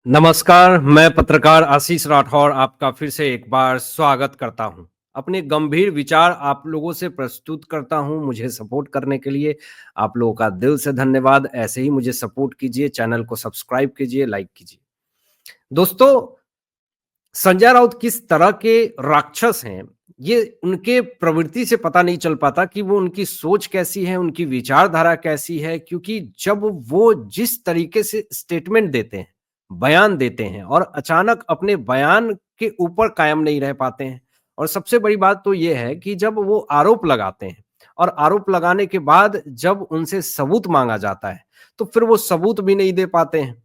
नमस्कार, मैं पत्रकार आशीष राठौर आपका फिर से एक बार स्वागत करता हूं। अपने गंभीर विचार आप लोगों से प्रस्तुत करता हूं। मुझे सपोर्ट करने के लिए आप लोगों का दिल से धन्यवाद। ऐसे ही मुझे सपोर्ट कीजिए, चैनल को सब्सक्राइब कीजिए, लाइक कीजिए। दोस्तों, संजय राउत किस तरह के राक्षस हैं, ये उनके प्रवृत्ति से पता नहीं चल पाता कि वो उनकी सोच कैसी है, उनकी विचारधारा कैसी है, क्योंकि जब वो जिस तरीके से स्टेटमेंट देते हैं, बयान देते हैं और अचानक अपने बयान के ऊपर कायम नहीं रह पाते हैं। और सबसे बड़ी बात तो ये है कि जब वो आरोप लगाते हैं और आरोप लगाने के बाद जब उनसे सबूत मांगा जाता है, तो फिर वो सबूत भी नहीं दे पाते हैं।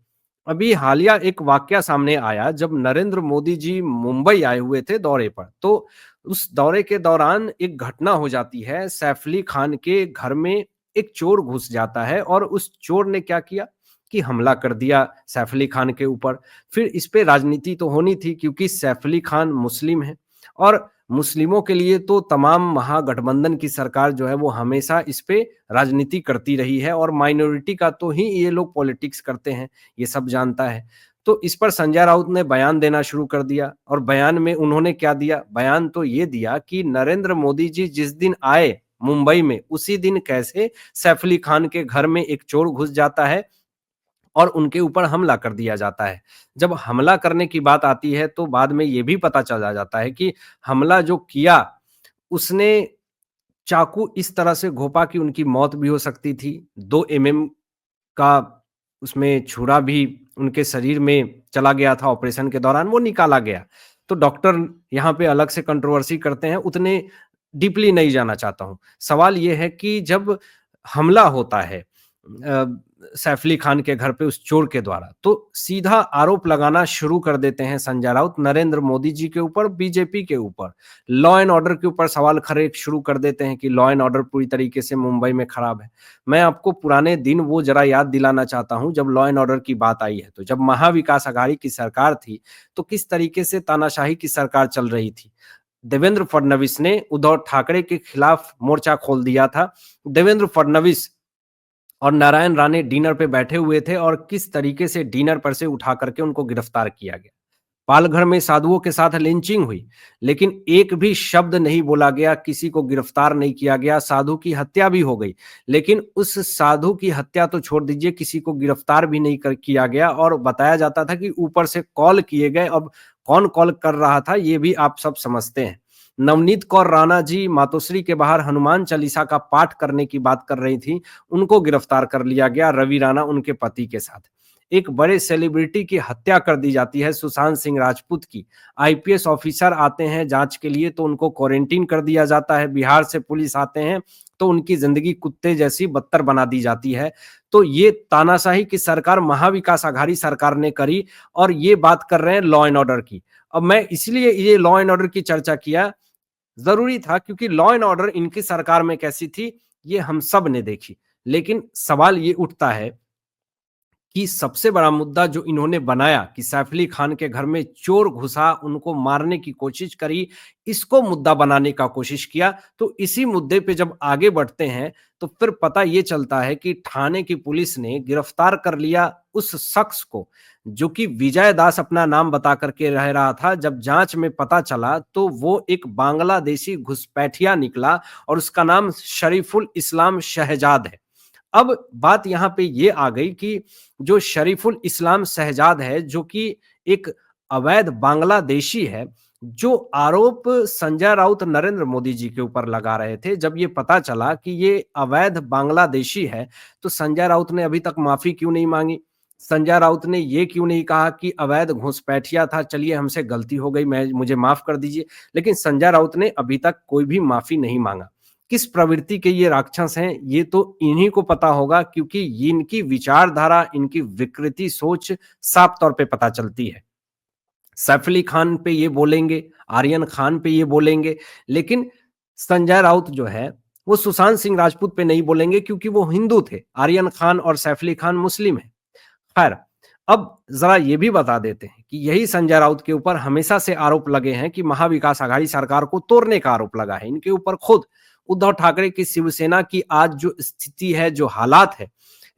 अभी हालिया एक वाकया सामने आया जब नरेंद्र मोदी जी मुंबई आए हुए थे दौरे पर, तो उस दौरे के दौरान एक घटना हो जाती है। सैफ अली खान के घर में एक चोर घुस जाता है और उस चोर ने क्या किया कि हमला कर दिया सैफ अली खान के ऊपर। फिर इस पे राजनीति तो होनी थी क्योंकि सैफ अली खान मुस्लिम है और मुस्लिमों के लिए तो तमाम महागठबंधन की सरकार जो है वो हमेशा इस पे राजनीति करती रही है और माइनॉरिटी का तो ही ये लोग पॉलिटिक्स करते हैं, ये सब जानता है। तो इस पर संजय राउत ने बयान देना शुरू कर दिया और बयान में उन्होंने क्या दिया? बयान तो ये दिया कि नरेंद्र मोदी जी जिस दिन आए मुंबई में, उसी दिन कैसे सैफ अली खान के घर में एक चोर घुस जाता है और उनके ऊपर हमला कर दिया जाता है। जब हमला करने की बात आती है तो बाद में ये भी पता चला जाता है कि हमला जो किया, उसने चाकू इस तरह से घोंपा कि उनकी मौत भी हो सकती थी। 2 एमएम का उसमें छुरा भी उनके शरीर में चला गया था ऑपरेशन के दौरान, वो निकाला गया। तो डॉक्टर यहाँ पे अलग से कंट्रोवर्सी करते हैं, उतने डीपली नहीं जाना चाहता हूँ। सवाल ये है कि जब हमला होता है सैफ अली खान के घर पे उस चोर के द्वारा, तो सीधा आरोप लगाना शुरू कर देते हैं संजय राउत नरेंद्र मोदी जी के ऊपर, बीजेपी के ऊपर। लॉ एंड ऑर्डर के ऊपर सवाल खड़े शुरू कर देते हैं कि लॉ एंड ऑर्डर पूरी तरीके से मुंबई में खराब है। मैं आपको पुराने दिन वो जरा याद दिलाना चाहता हूं जब लॉ एंड ऑर्डर की बात आई है। तो जब महाविकास आघाड़ी की सरकार थी, तो किस तरीके से तानाशाही की सरकार चल रही थी। देवेंद्र फडणवीस ने उद्धव ठाकरे के खिलाफ मोर्चा खोल दिया था। देवेंद्र फडणवीस और नारायण राणे डिनर पे बैठे हुए थे और किस तरीके से डिनर पर से उठा करके उनको गिरफ्तार किया गया। पालघर में साधुओं के साथ लिंचिंग हुई, लेकिन एक भी शब्द नहीं बोला गया, किसी को गिरफ्तार नहीं किया गया। साधु की हत्या भी हो गई, लेकिन उस साधु की हत्या तो छोड़ दीजिए, किसी को गिरफ्तार भी नहीं किया गया और बताया जाता था कि ऊपर से कॉल किए गए। अब कौन कॉल कर रहा था ये भी आप सब समझते हैं। नवनीत कौर राणा जी मातोश्री के बाहर हनुमान चालीसा का पाठ करने की बात कर रही थी, उनको गिरफ्तार कर लिया गया, रवि राणा उनके पति के साथ। एक बड़े सेलिब्रिटी की हत्या कर दी जाती है, सुशांत सिंह राजपूत की। आईपीएस ऑफिसर आते हैं जांच के लिए तो उनको क्वारंटीन कर दिया जाता है। बिहार से पुलिस आते हैं तो उनकी जिंदगी कुत्ते जैसी बदतर बना दी जाती है। तो ये तानाशाही की सरकार महाविकास आघाड़ी सरकार ने करी और ये बात कर रहे हैं लॉ एंड ऑर्डर की। अब मैं इसलिए ये लॉ एंड ऑर्डर की चर्चा किया, जरूरी था क्योंकि लॉ एंड ऑर्डर इनकी सरकार में कैसी थी ये हम सब ने देखी। लेकिन सवाल ये उठता है कि सबसे बड़ा मुद्दा जो इन्होंने बनाया कि सैफ अली खान के घर में चोर घुसा, उनको मारने की कोशिश करी, इसको मुद्दा बनाने का कोशिश किया। तो इसी मुद्दे पे जब आगे बढ़ते हैं तो फिर पता ये चलता है कि थाने की पुलिस ने गिरफ्तार कर लिया उस शख्स को जो कि विजय दास अपना नाम बता करके रह रहा था। जब जांच में पता चला तो वो एक बांग्लादेशी घुसपैठिया निकला और उसका नाम शरीफुल इस्लाम शहजाद है। अब बात यहाँ पे ये आ गई कि जो शरीफुल इस्लाम शहजाद है, जो कि एक अवैध बांग्लादेशी है, जो आरोप संजय राउत नरेंद्र मोदी जी के ऊपर लगा रहे थे, जब ये पता चला कि ये अवैध बांग्लादेशी है, तो संजय राउत ने अभी तक माफी क्यों नहीं मांगी? संजय राउत ने ये क्यों नहीं कहा कि अवैध घुसपैठिया था, चलिए हमसे गलती हो गई, मैं मुझे माफ कर दीजिए। लेकिन संजय राउत ने अभी तक कोई भी माफी नहीं मांगा। किस प्रवृत्ति के ये राक्षस हैं, ये तो इन्हीं को पता होगा क्योंकि इनकी विचारधारा, इनकी विकृति सोच साफ तौर पे पता चलती है। सैफ अली खान पे ये बोलेंगे, आर्यन खान पे ये बोलेंगे, लेकिन संजय राउत जो है वो सुशांत सिंह राजपूत पे नहीं बोलेंगे क्योंकि वो हिंदू थे। आर्यन खान और सैफ अली खान मुस्लिम है। खैर, अब जरा ये भी बता देते हैं कि यही संजय राउत के ऊपर हमेशा से आरोप लगे हैं कि महाविकास आघाड़ी सरकार को तोड़ने का आरोप लगा है। इनके ऊपर खुद उद्धव ठाकरे की शिवसेना की आज जो स्थिति है, जो हालात है,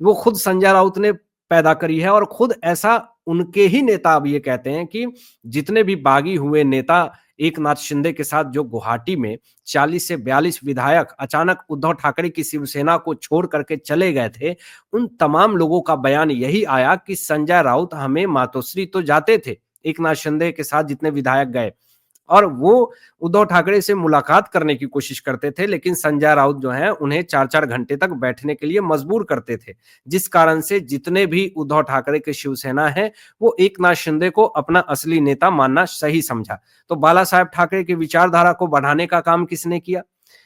वो खुद संजय राउत ने पैदा करी है और खुद ऐसा उनके ही नेता अब ये कहते हैं कि जितने भी बागी हुए नेता एकनाथ शिंदे के साथ जो गुवाहाटी में 40 से 42 विधायक अचानक उद्धव ठाकरे की शिवसेना को छोड़ करके चले गए थे, उन तमाम लोगों का बयान यही आया कि संजय राउत हमें मातोश्री तो जाते थे, एकनाथ शिंदे के साथ जितने विधायक गए और वो उद्धव ठाकरे से मुलाकात करने की कोशिश करते थे, लेकिन संजय राउत जो हैं उन्हें 4-4 घंटे तक बैठने के लिए मजबूर करते थे। जिस कारण से जितने भी उद्धव ठाकरे के शिवसेना है, वो एकनाथ शिंदे को अपना असली नेता मानना सही समझा। तो बाला साहेब ठाकरे की विचारधारा को बढ़ाने का काम किसने किया?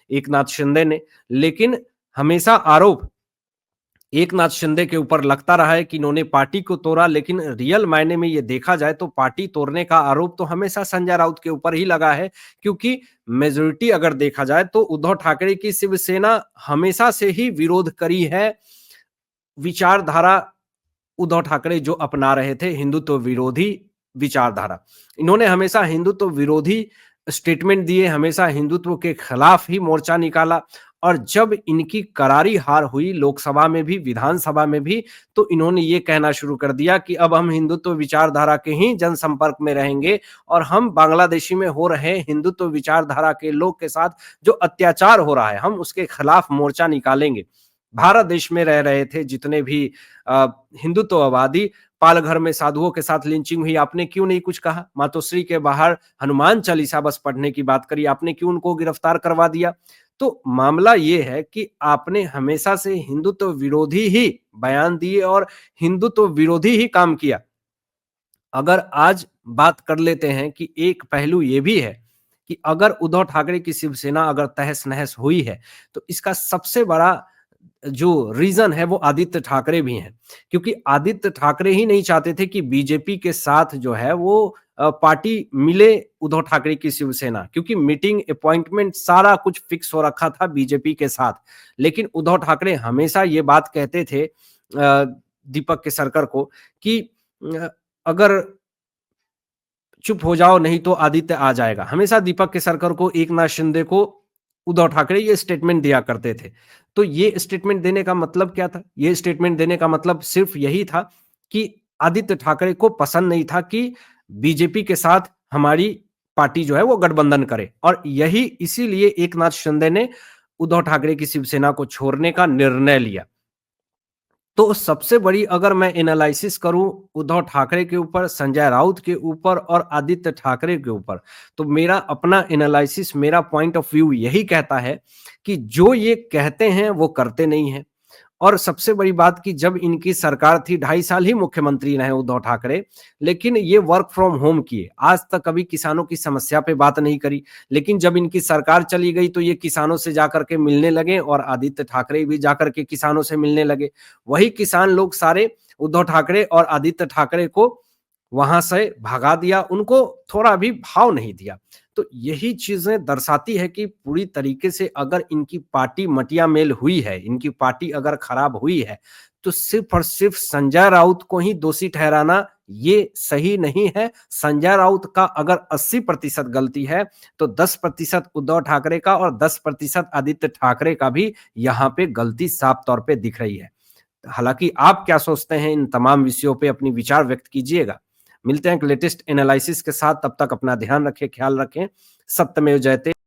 एकनाथ शिंदे ने। लेकिन हमेशा आरोप एकनाथ शिंदे के ऊपर लगता रहा है कि इन्होंने पार्टी को तोड़ा, लेकिन रियल मायने में ये देखा जाए तो पार्टी तोड़ने का आरोप तो हमेशा संजय राउत के ऊपर ही लगा है, क्योंकि मेजॉरिटी अगर देखा जाए तो उद्धव ठाकरे की शिवसेना हमेशा से ही विरोध करी है विचारधारा उद्धव ठाकरे जो अपना रहे थे, हिंदुत्व विरोधी विचारधारा। इन्होंने हमेशा हिंदुत्व विरोधी स्टेटमेंट दिए, हमेशा हिंदुत्व के खिलाफ ही मोर्चा निकाला और जब इनकी करारी हार हुई लोकसभा में भी, विधानसभा में भी, तो इन्होंने ये कहना शुरू कर दिया कि अब हम हिंदुत्व विचारधारा के ही जनसंपर्क में रहेंगे और हम बांग्लादेशी में हो रहे हिंदुत्व विचारधारा के लोग के साथ जो अत्याचार हो रहा है, हम उसके खिलाफ मोर्चा निकालेंगे। भारत देश में रह रहे थे जितने भी हिंदुत्ववादी, पालघर में साधुओं के साथ लिंचिंग हुई, आपने क्यों नहीं कुछ कहा? मातोश्री के बाहर हनुमान चालीसा बस पढ़ने की बात करी, आपने क्यों उनको गिरफ्तार करवा दिया? तो मामला ये है कि आपने हमेशा से हिंदुत्व विरोधी ही बयान दिए और हिंदुत्व विरोधी ही काम किया। अगर आज बात कर लेते हैं कि एक पहलू ये भी है कि अगर उद्धव ठाकरे की शिवसेना अगर तहस-नहस हुई है, तो इसका सबसे बड़ा जो रीज़न है वो आदित्य ठाकरे भी हैं। क्योंकि आदित्य ठाकरे ही नहीं चाहते थे कि बीजेपी के साथ जो है वो पार्टी मिले उद्धव ठाकरे की शिवसेना, क्योंकि मीटिंग, अपॉइंटमेंट सारा कुछ फिक्स हो रखा था बीजेपी के साथ। लेकिन उद्धव ठाकरे हमेशा ये बात कहते थे दीपक केसरकर को कि अगर चुप हो जाओ नहीं तो आदित्य आ जाएगा। हमेशा दीपक केसरकर को, एकनाथ शिंदे को उद्धव ठाकरे ये स्टेटमेंट दिया करते थे। तो ये स्टेटमेंट देने का मतलब क्या था? ये स्टेटमेंट देने का मतलब सिर्फ यही था कि आदित्य ठाकरे को पसंद नहीं था कि बीजेपी के साथ हमारी पार्टी जो है वो गठबंधन करे और यही इसीलिए एकनाथ शिंदे ने उद्धव ठाकरे की शिवसेना को छोड़ने का निर्णय लिया। तो सबसे बड़ी अगर मैं एनालिसिस करूं उद्धव ठाकरे के ऊपर, संजय राउत के ऊपर और आदित्य ठाकरे के ऊपर, तो मेरा अपना एनालिसिस, मेरा पॉइंट ऑफ व्यू यही कहता है कि जो ये कहते हैं वो करते नहीं हैं। और सबसे बड़ी बात कि जब इनकी सरकार थी 2.5 साल ही मुख्यमंत्री रहे उद्धव ठाकरे, लेकिन ये वर्क फ्रॉम होम किए। आज तक कभी किसानों की समस्या पे बात नहीं करी, लेकिन जब इनकी सरकार चली गई तो ये किसानों से जाकर के मिलने लगे और आदित्य ठाकरे भी जाकर के किसानों से मिलने लगे। वही किसान लोग सारे उद्धव ठाकरे और आदित्य ठाकरे को वहां से भगा दिया, उनको थोड़ा भी भाव नहीं दिया। तो यही चीजें दर्शाती है कि पूरी तरीके से अगर इनकी पार्टी मटिया मेल हुई है, इनकी पार्टी अगर खराब हुई है, तो सिर्फ और सिर्फ संजय राउत को ही दोषी ठहराना ये सही नहीं है। संजय राउत का अगर 80% गलती है, तो 10% उद्धव ठाकरे का और 10% आदित्य ठाकरे का भी यहाँ पे गलती साफ तौर पे दिख रही है। हालांकि आप क्या सोचते हैं इन तमाम विषयों पे अपनी विचार व्यक्त कीजिएगा। मिलते हैं एक लेटेस्ट एनालिसिस के साथ, तब तक अपना ध्यान रखें, ख्याल रखें। सत्यमेव जयते।